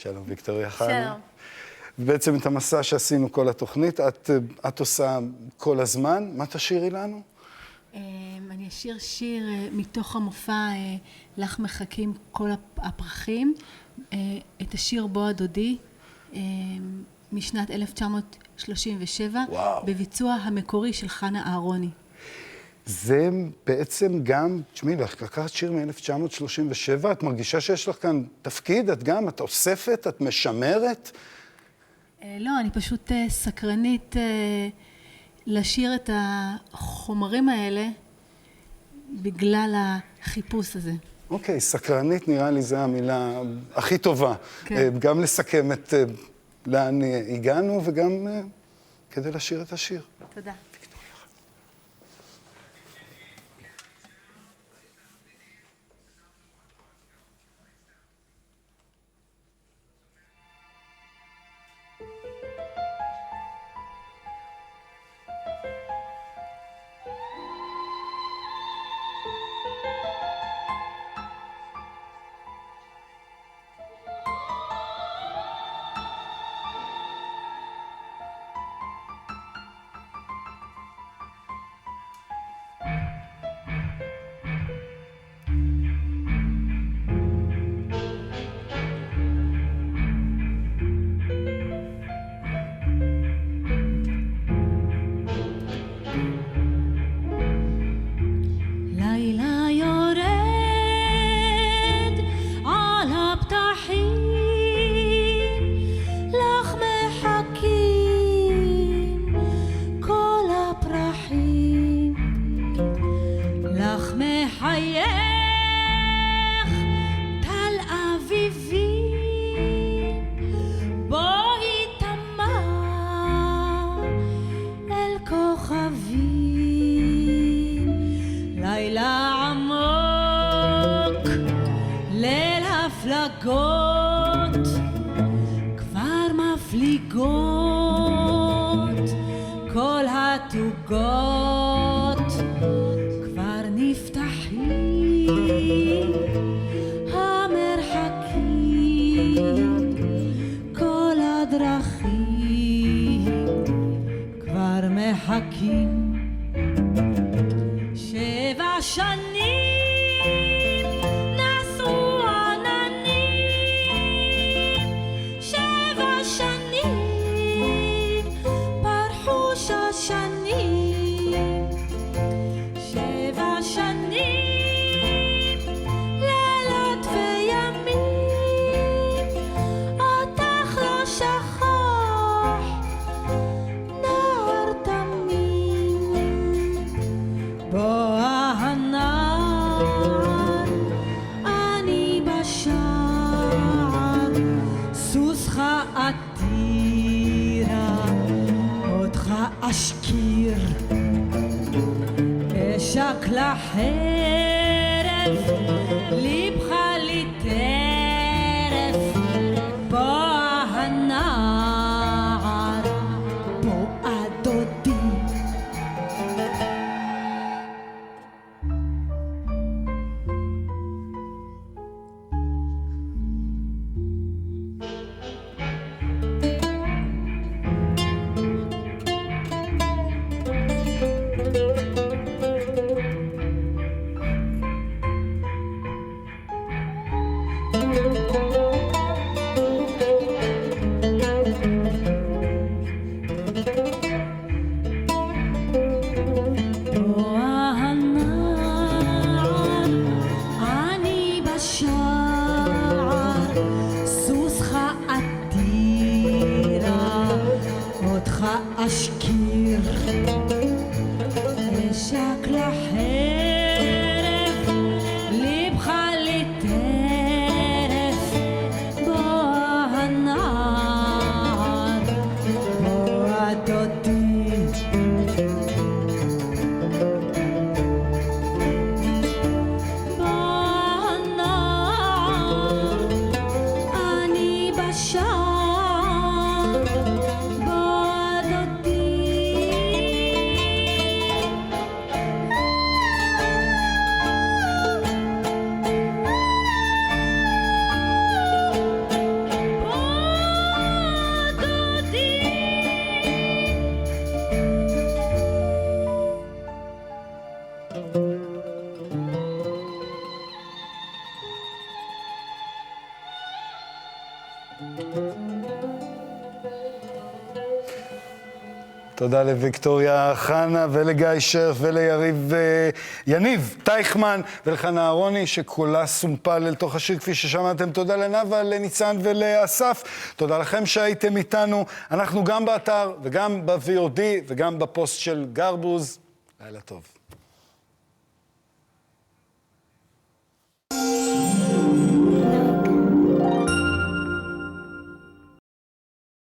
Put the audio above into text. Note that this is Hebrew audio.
שלום, ויקטוריה חנה. שלום. בעצם את המסע שעשינו כל התוכנית, את עושה כל הזמן. מה תשאירי לנו? אני אשיר שיר מתוך המופע לך מחכים כל הפרחים, את השיר בוא הדודי, משנת 1937, וואו. בביצוע המקורי של חנה אהרוני. זה בעצם גם, תשמעי, לקחת שיר מ-1937, את מרגישה שיש לך כאן תפקיד? את אוספת, את משמרת? לא, אני פשוט סקרנית לשיר את החומרים האלה בגלל החיפוש הזה. אוקיי, סקרנית נראה לי זו המילה הכי טובה. כן. גם לסכם את לאן הגענו וגם כדי לשיר את השיר. תודה. כבר מפליגות כל התוגות כבר נפתחים המרחקים כל הדרכים כבר מחכים 7 שנים אשקיר אשק לחרב ליבך לי טרף בוא הנער בוא הדודי אשקיר אשק לחרב ליבך לי טרף בוא הנער בוא הדודי בוא הנער אני בשער תודה לוויקטוריה חנה ולגיא שרף וליריב יניב טייכמן ולחנה אהרוני שקולה סומפל אל תוך השיר כפי ששמעתם. תודה לנאווה, לניצן ולאסף. תודה לכם שהייתם איתנו. אנחנו גם באתר וגם ב-VOD וגם בפוסט של גרבוז. לילה טוב.